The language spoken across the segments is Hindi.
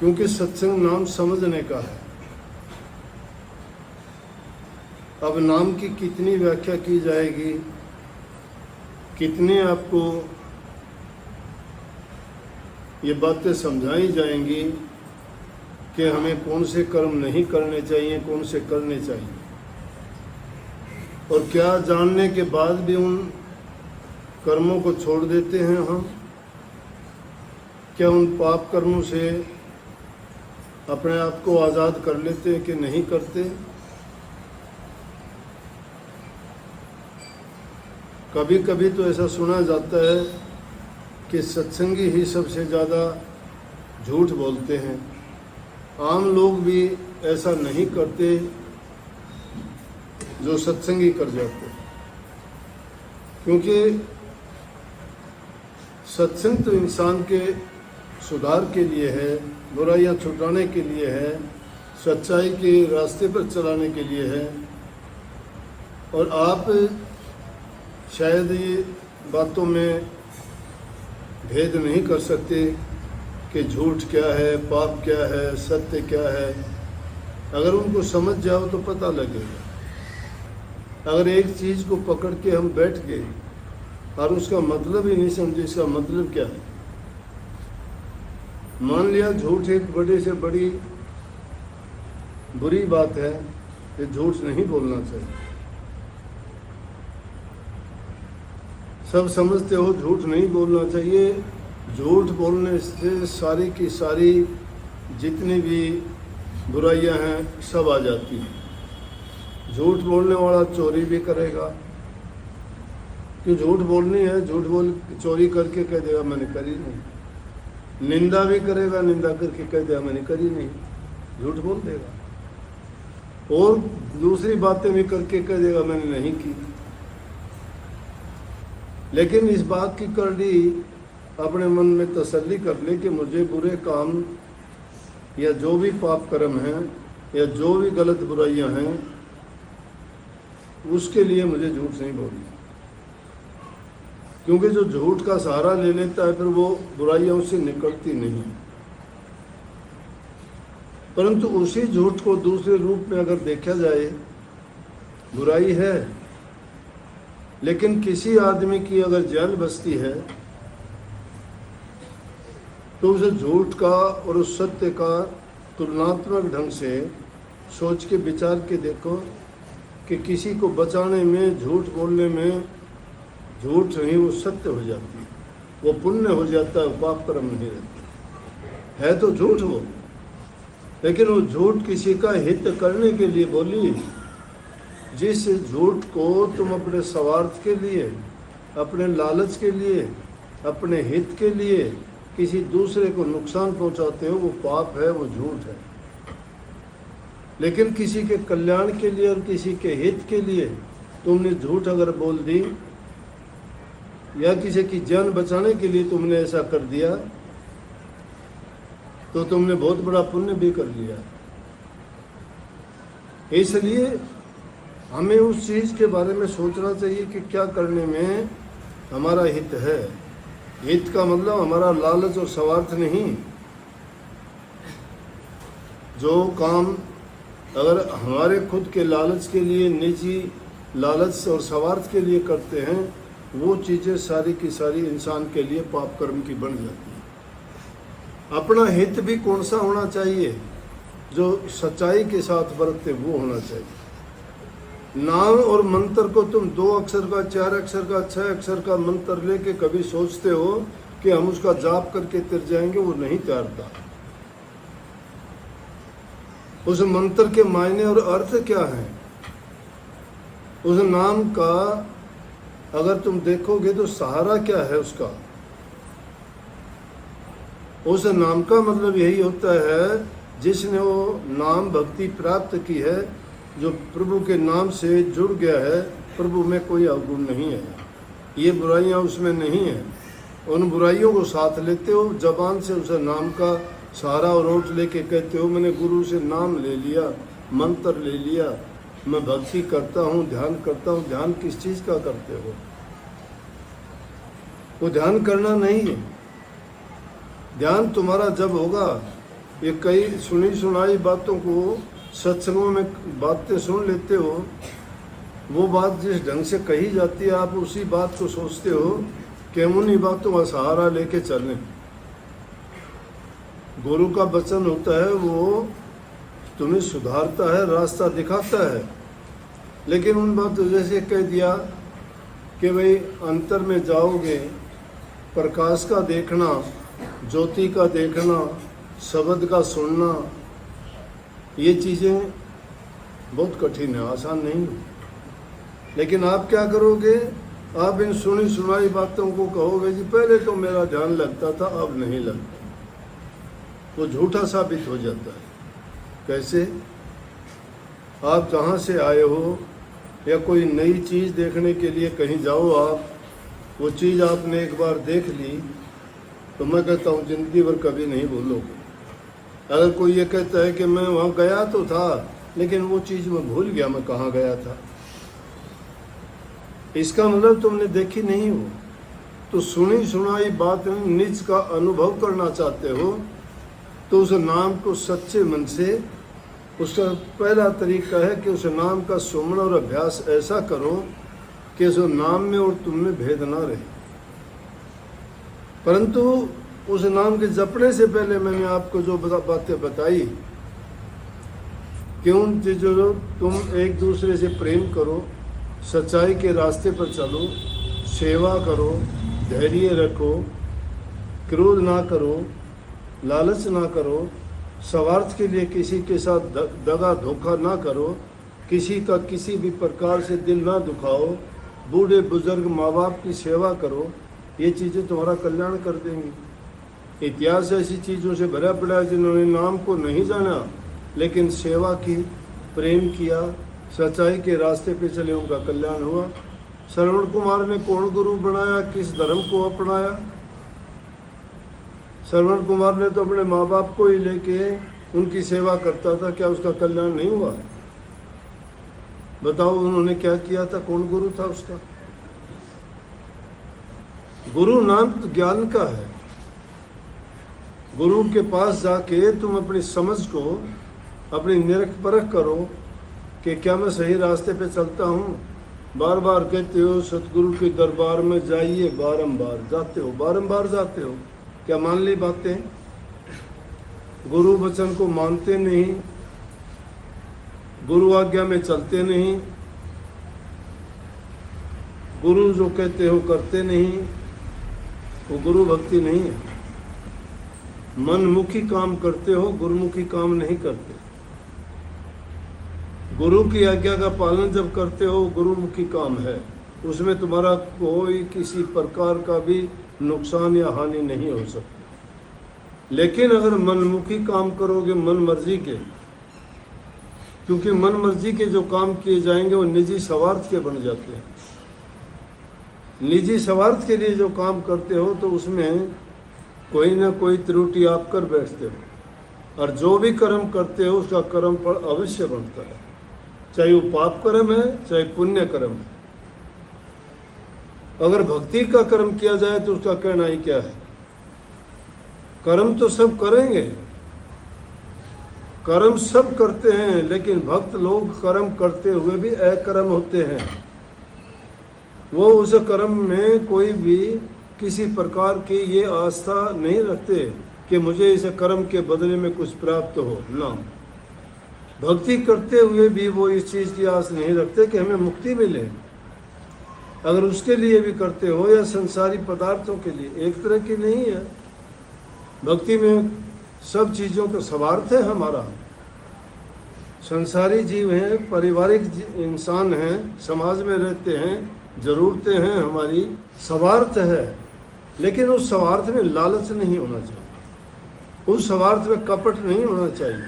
क्योंकि सत्संग नाम समझने का है। अब नाम की कितनी व्याख्या की जाएगी, कितनी आपको ये बातें समझाई जाएंगी कि हमें कौन से कर्म नहीं करने चाहिए, कौन से करने चाहिए, और क्या जानने के बाद भी उन कर्मों को छोड़ देते हैं हम। क्या उन पाप कर्मों से अपने आप को आज़ाद कर लेते हैं कि नहीं करते। कभी कभी तो ऐसा सुना जाता है कि सत्संगी ही सबसे ज़्यादा झूठ बोलते हैं। आम लोग भी ऐसा नहीं करते जो सत्संगी कर जाते, क्योंकि सत्संग तो इंसान के सुधार के लिए है, बुराइयां छुटाने के लिए है, सच्चाई के रास्ते पर चलाने के लिए है। और आप शायद ये बातों में भेद नहीं कर सकते कि झूठ क्या है, पाप क्या है, सत्य क्या है। अगर उनको समझ जाओ तो पता लगेगा। अगर एक चीज़ को पकड़ के हम बैठ गए और उसका मतलब ही नहीं समझे इसका मतलब क्या है। मान लिया झूठ एक बड़े से बड़ी बुरी बात है, ये झूठ नहीं बोलना चाहिए। सब समझते हो झूठ नहीं बोलना चाहिए। झूठ बोलने से सारी की सारी जितनी भी बुराइयां हैं सब आ जाती हैं। झूठ बोलने वाला चोरी भी करेगा, कि झूठ बोलनी है, झूठ बोल चोरी करके कह देगा मैंने करी नहीं। निंदा भी करेगा, निंदा करके कह देगा मैंने करी नहीं, झूठ बोल देगा। और दूसरी बातें भी करके कह देगा मैंने नहीं की। लेकिन इस बात की करड़ी अपने मन में तसल्ली कर ले कि मुझे बुरे काम या जो भी पाप कर्म हैं या जो भी गलत बुराइयां हैं उसके लिए मुझे झूठ नहीं बोलनी। क्योंकि जो झूठ का सहारा ले लेता है फिर वो बुराइयां उससे निकलती नहीं। परंतु उसी झूठ को दूसरे रूप में अगर देखा जाए, बुराई है लेकिन किसी आदमी की अगर जान बचती है तो उस झूठ का और उस सत्य का तुलनात्मक ढंग से सोच के विचार के देखो कि किसी को बचाने में, झूठ बोलने में, झूठ नहीं वो सत्य हो जाती है, वो पुण्य हो जाता है, पाप कर्म नहीं रहता है। तो झूठ वो, लेकिन वो झूठ किसी का हित करने के लिए बोली। जिस झूठ को तुम अपने स्वार्थ के लिए, अपने लालच के लिए, अपने हित के लिए किसी दूसरे को नुकसान पहुंचाते हो वो पाप है, वो झूठ है। लेकिन किसी के कल्याण के लिए और किसी के हित के लिए तुमने झूठ अगर बोल दी या किसी की जान बचाने के लिए तुमने ऐसा कर दिया तो तुमने बहुत बड़ा पुण्य भी कर लिया। इसलिए हमें उस चीज़ के बारे में सोचना चाहिए कि क्या करने में हमारा हित है। हित का मतलब हमारा लालच और स्वार्थ नहीं। जो काम अगर हमारे खुद के लालच के लिए, निजी लालच और स्वार्थ के लिए करते हैं, वो चीज़ें सारी की सारी इंसान के लिए पाप कर्म की बन जाती है। अपना हित भी कौन सा होना चाहिए? जो सच्चाई के साथ बरतते वो होना चाहिए। नाम और मंत्र को तुम 2 अक्षर का, 4 अक्षर का, 6 अक्षर का मंत्र लेके कभी सोचते हो कि हम उसका जाप करके तिर जाएंगे, वो नहीं तैरता। उस मंत्र के मायने और अर्थ क्या है? उस नाम का अगर तुम देखोगे तो सहारा क्या है उसका? उस नाम का मतलब यही होता है जिसने वो नाम भक्ति प्राप्त की है, जो प्रभु के नाम से जुड़ गया है, प्रभु में कोई अवगुण नहीं है, ये बुराइयां उसमें नहीं है। उन बुराइयों को साथ लेते हो, जबान से उस नाम का सहारा और ओट लेके कहते हो मैंने गुरु से नाम ले लिया, मंत्र ले लिया, मैं भक्ति करता हूँ, ध्यान करता हूँ। ध्यान किस चीज़ का करते हो? वो ध्यान करना नहीं है। ध्यान तुम्हारा जब होगा ये कई सुनी सुनाई बातों को सत्संगों में बातें सुन लेते हो, वो बात जिस ढंग से कही जाती है आप उसी बात को सोचते हो कि हम उन्हीं बातों का सहारा लेके चलें। गुरु का वचन होता है वो तुम्हें सुधारता है, रास्ता दिखाता है, लेकिन उन बातों जैसे कह दिया कि भाई अंतर में जाओगे, प्रकाश का देखना, ज्योति का देखना, शब्द का सुनना, ये चीज़ें बहुत कठिन है, आसान नहीं है। लेकिन आप क्या करोगे, आप इन सुनी सुनाई बातों को कहोगे जी पहले तो मेरा ध्यान लगता था अब नहीं लगता, वो झूठा साबित हो जाता है। कैसे? आप जहाँ से आए हो या कोई नई चीज़ देखने के लिए कहीं जाओ, आप वो चीज़ आपने एक बार देख ली तो मैं कहता हूँ ज़िंदगी भर कभी नहीं भूलोगे। अगर कोई ये कहता है कि मैं वहाँ गया तो था लेकिन वो चीज़ मैं भूल गया मैं कहाँ गया था, इसका मतलब तुमने देखी नहीं हो। तो सुनी सुनाई बात में निज का अनुभव करना चाहते हो तो उस नाम को सच्चे मन से, उसका पहला तरीका है कि उस नाम का सुमन और अभ्यास ऐसा करो कि उस नाम में और तुम में भेद ना रहे। परंतु उस नाम के जपने से पहले मैंने आपको जो बातें बताई कि उन चीज़ों तुम एक दूसरे से प्रेम करो, सच्चाई के रास्ते पर चलो, सेवा करो, धैर्य रखो, क्रोध ना करो, लालच ना करो, स्वार्थ के लिए किसी के साथ दगा धोखा ना करो, किसी का किसी भी प्रकार से दिल ना दुखाओ, बूढ़े बुजुर्ग माँ बाप की सेवा करो, ये चीज़ें तुम्हारा कल्याण कर देंगी। इतिहास ऐसी चीज़ों से भरा पड़ा है जिन्होंने नाम को नहीं जाना लेकिन सेवा की, प्रेम किया, सच्चाई के रास्ते पे चले, उनका कल्याण हुआ। श्रवण कुमार ने कौन गुरु बनाया, किस धर्म को अपनाया? श्रवण कुमार ने तो अपने माँ बाप को ही लेके उनकी सेवा करता था, क्या उसका कल्याण नहीं हुआ? बताओ उन्होंने क्या किया था, कौन गुरु था उसका? गुरु नाम तो ज्ञान का है। गुरु के पास जाके तुम अपनी समझ को, अपनी निरख परख करो कि क्या मैं सही रास्ते पे चलता हूँ। बार बार कहते हो सतगुरु के दरबार में जाइए, बारंबार जाते हो, बारंबार जाते हो, क्या मान ली बातें? गुरु वचन को मानते नहीं, गुरु आज्ञा में चलते नहीं, गुरु जो कहते हो करते नहीं, वो गुरु भक्ति नहीं है। मनमुखी काम करते हो, गुरुमुखी काम नहीं करते। गुरु की आज्ञा का पालन जब करते हो गुरुमुखी काम है, उसमें तुम्हारा कोई किसी प्रकार का भी नुकसान या हानि नहीं हो सकती। लेकिन अगर मनमुखी काम करोगे, मन मर्जी के, क्योंकि मन मर्जी के जो काम किए जाएंगे वो निजी स्वार्थ के बन जाते हैं। निजी स्वार्थ के लिए जो काम करते हो तो उसमें कोई ना कोई त्रुटि आप कर बैठते हो, और जो भी कर्म करते हो उसका कर्म फल अवश्य बनता है, चाहे वो पाप कर्म है चाहे पुण्य कर्म है। अगर भक्ति का कर्म किया जाए तो उसका कहना ही क्या है। कर्म तो सब करेंगे, कर्म सब करते हैं, लेकिन भक्त लोग कर्म करते हुए भी अकर्म होते हैं। वो उस कर्म में कोई भी किसी प्रकार की ये आस्था नहीं रखते कि मुझे इस कर्म के बदले में कुछ प्राप्त हो ना। भक्ति करते हुए भी वो इस चीज़ की आस नहीं रखते कि हमें मुक्ति मिले। अगर उसके लिए भी करते हो या संसारी पदार्थों के लिए, एक तरह की नहीं है। भक्ति में सब चीज़ों का स्वार्थ है हमारा। संसारी जीव हैं, पारिवारिक इंसान हैं, समाज में रहते हैं, ज़रूरतें हैं हमारी, स्वार्थ है। लेकिन उस स्वार्थ में लालच नहीं होना चाहिए, उस स्वार्थ में कपट नहीं होना चाहिए।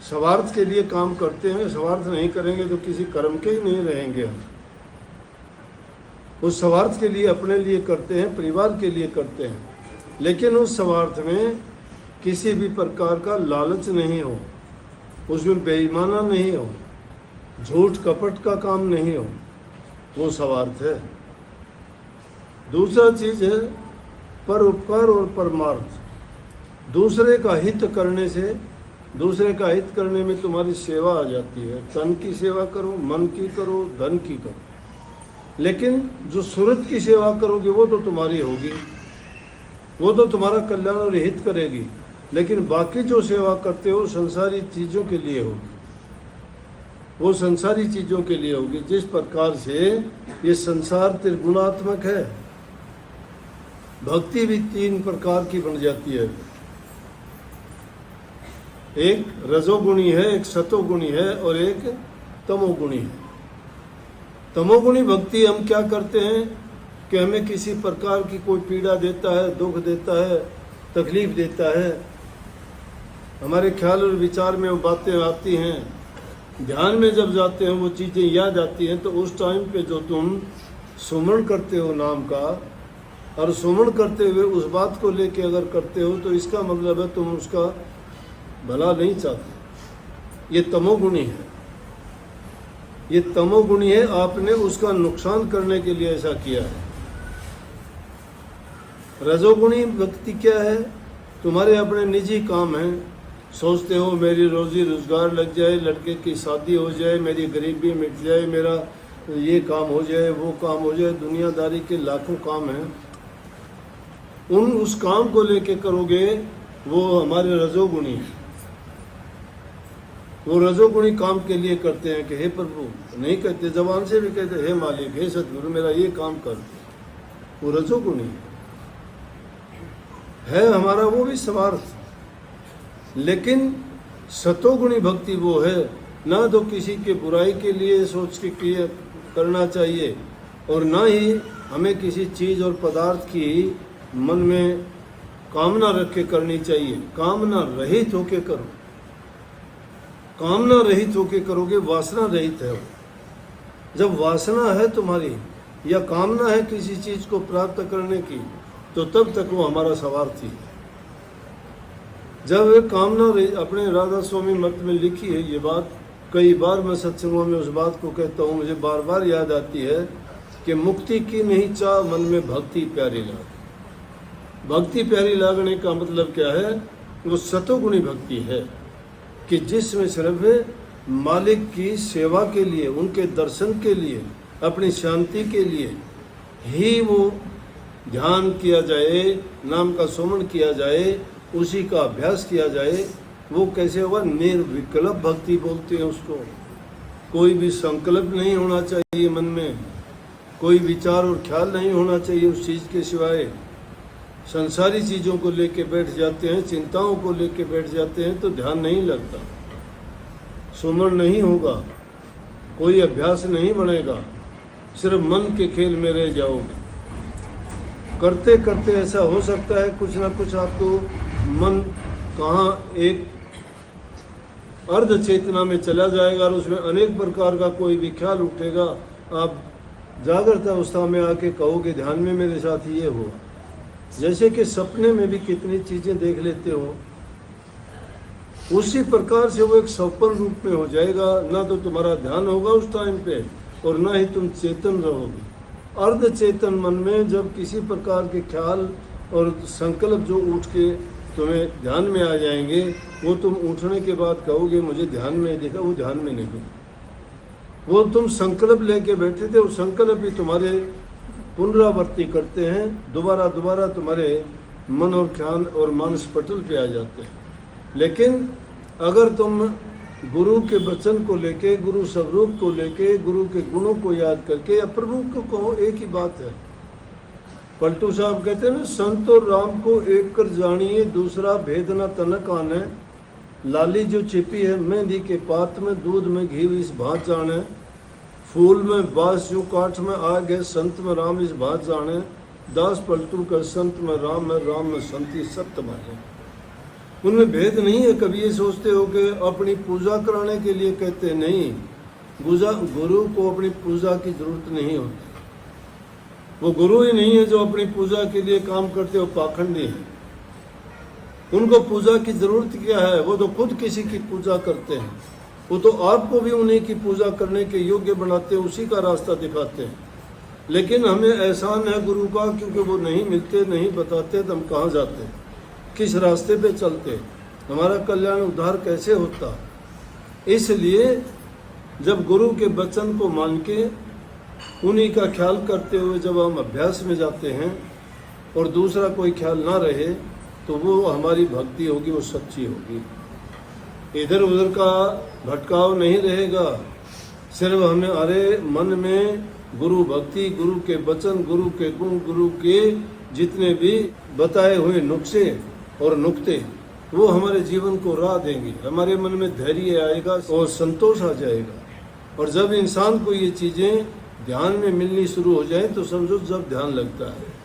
स्वार्थ के लिए काम करते हैं, स्वार्थ नहीं करेंगे तो किसी कर्म के ही नहीं रहेंगे हम। उस स्वार्थ के लिए अपने लिए करते हैं, परिवार के लिए करते हैं, लेकिन उस स्वार्थ में किसी भी प्रकार का लालच नहीं हो, उसमें बेईमाना नहीं हो, झूठ कपट का काम नहीं हो, वो स्वार्थ है। दूसरा चीज़ है परोपकार और परमार्थ। दूसरे का हित करने से, दूसरे का हित करने में तुम्हारी सेवा आ जाती है। तन की सेवा करो, मन की करो, धन की करो, लेकिन जो सूरत की सेवा करोगे वो तो तुम्हारी होगी, वो तो तुम्हारा कल्याण और हित करेगी। लेकिन बाकी जो सेवा करते हो संसारी चीज़ों के लिए होगी, वो संसारी चीज़ों के लिए होगी। जिस प्रकार से ये संसार त्रिगुणात्मक है, भक्ति भी 3 प्रकार की बन जाती है। एक रजोगुणी है, एक सतोगुणी है और एक तमोगुणी है। तमोगुणी भक्ति हम क्या करते हैं कि हमें किसी प्रकार की कोई पीड़ा देता है, दुख देता है, तकलीफ देता है, हमारे ख्याल और विचार में वो बातें आती हैं, ध्यान में जब जाते हैं वो चीज़ें याद आती हैं, तो उस टाइम पे जो तुम सुमरण करते हो नाम का, और सुमरण करते हुए उस बात को लेके अगर करते हो तो इसका मतलब है तुम उसका भला नहीं चाहते। ये तमोगुणी है, ये तमोगुणी है, आपने उसका नुकसान करने के लिए ऐसा किया है। रजोगुणी व्यक्ति क्या है, तुम्हारे अपने निजी काम हैं, सोचते हो मेरी रोजी रोजगार लग जाए, लड़के की शादी हो जाए, मेरी गरीबी मिट जाए, मेरा ये काम हो जाए, वो काम हो जाए, दुनियादारी के लाखों काम हैं, उस काम को लेके करोगे, वो हमारे रजोगुणी है। वो रजोगुणी काम के लिए करते हैं कि हे प्रभु, नहीं कहते, जबान से भी कहते हे मालिक, हे सतगुरु, मेरा ये काम कर। वो रजोगुणी है हमारा वो भी स्वार्थ। लेकिन सतोगुणी भक्ति वो है, ना तो किसी के बुराई के लिए सोच के करना चाहिए, और ना ही हमें किसी चीज़ और पदार्थ की मन में कामना रख के करनी चाहिए। कामना रहित होके करो, कामना रहित होके करोगे, वासना रहित है। जब वासना है तुम्हारी या कामना है किसी चीज़ को प्राप्त करने की, तो तब तक वो हमारा स्वार्थी है। जब कामना अपने राधा स्वामी मत में लिखी है ये बात, कई बार मैं सत्संगों में उस बात को कहता हूँ, मुझे बार बार याद आती है कि मुक्ति की नहीं चाह, मन में भक्ति प्यारी लाग। भक्ति प्यारी लागने का मतलब क्या है, वो सतोगुणी भक्ति है कि जिसमें सिर्फ मालिक की सेवा के लिए, उनके दर्शन के लिए, अपनी शांति के लिए ही वो ध्यान किया जाए, नाम का सुमन किया जाए, उसी का अभ्यास किया जाए। वो कैसे होगा, निर्विकल्प भक्ति बोलते हैं उसको। कोई भी संकल्प नहीं होना चाहिए मन में, कोई विचार और ख्याल नहीं होना चाहिए उस चीज़ के सिवाय। संसारी चीज़ों को लेके बैठ जाते हैं, चिंताओं को लेके बैठ जाते हैं, तो ध्यान नहीं लगता, सुमन नहीं होगा, कोई अभ्यास नहीं बनेगा, सिर्फ मन के खेल में रह जाओगे। करते करते ऐसा हो सकता है कुछ ना कुछ आपको मन कहाँ एक अर्ध चेतना में चला जाएगा और उसमें अनेक प्रकार का कोई भी ख्याल उठेगा। आप जागृत अवस्था में आके कहोगे ध्यान में मेरे साथ ये हुआ। जैसे कि सपने में भी कितनी चीज़ें देख लेते हो, उसी प्रकार से वो एक सपन रूप में हो जाएगा। ना तो तुम्हारा ध्यान होगा उस टाइम पे और ना ही तुम चेतन रहोगे। अर्ध चेतन मन में जब किसी प्रकार के ख्याल और संकल्प जो उठ के तुम्हें ध्यान में आ जाएंगे, वो तुम उठने के बाद कहोगे मुझे ध्यान में दिखा, वो ध्यान में नहीं। वो तुम संकल्प लेके बैठे थे, वो संकल्प भी तुम्हारे पुनरावृत्ति करते हैं, दोबारा दोबारा तुम्हारे मन और ख्याल और मानस पटल पे आ जाते हैं। लेकिन अगर तुम गुरु के वचन को लेके, गुरु स्वरूप को लेके, गुरु के गुणों को याद करके या प्रभु को कहो, एक ही बात है। पलटू साहब कहते हैं ना, संत और राम को एक कर जानिए, दूसरा भेद न तनक आने। लाली जो छिपी है मेहंदी के पात में, दूध में घी इस भात जाने। फूल में बास जो काठ में आ गए, संत में राम इस भात जाने। दास पलटू कर संत में राम है, राम में संति सत्य माने। उनमें भेद नहीं है। कभी ये सोचते हो कि अपनी पूजा कराने के लिए कहते नहीं, गुरु को अपनी पूजा की जरूरत नहीं होती। वो गुरु ही नहीं है जो अपनी पूजा के लिए काम करते हो, पाखंडी है। उनको पूजा की जरूरत क्या है, वो तो खुद किसी की पूजा करते हैं। वो तो आपको भी उन्हीं की पूजा करने के योग्य बनाते हैं, उसी का रास्ता दिखाते हैं। लेकिन हमें एहसान है गुरु का, क्योंकि वो नहीं मिलते, नहीं बताते तो हम कहाँ जाते हैं। किस रास्ते पे चलते, हमारा कल्याण उद्धार कैसे होता। इसलिए जब गुरु के वचन को मान के उन्हीं का ख्याल करते हुए जब हम अभ्यास में जाते हैं और दूसरा कोई ख्याल ना रहे, तो वो हमारी भक्ति होगी, वो सच्ची होगी। इधर उधर का भटकाव नहीं रहेगा। सिर्फ हमें अरे मन में गुरु भक्ति, गुरु के वचन, गुरु के गुण, गुरु के जितने भी बताए हुए नुक्से और नुक्ते, वो हमारे जीवन को राह देंगे। हमारे मन में धैर्य आएगा और संतोष आ जाएगा। और जब इंसान को ये चीज़ें ध्यान में मिलनी शुरू हो जाए तो समझो जब ध्यान लगता है।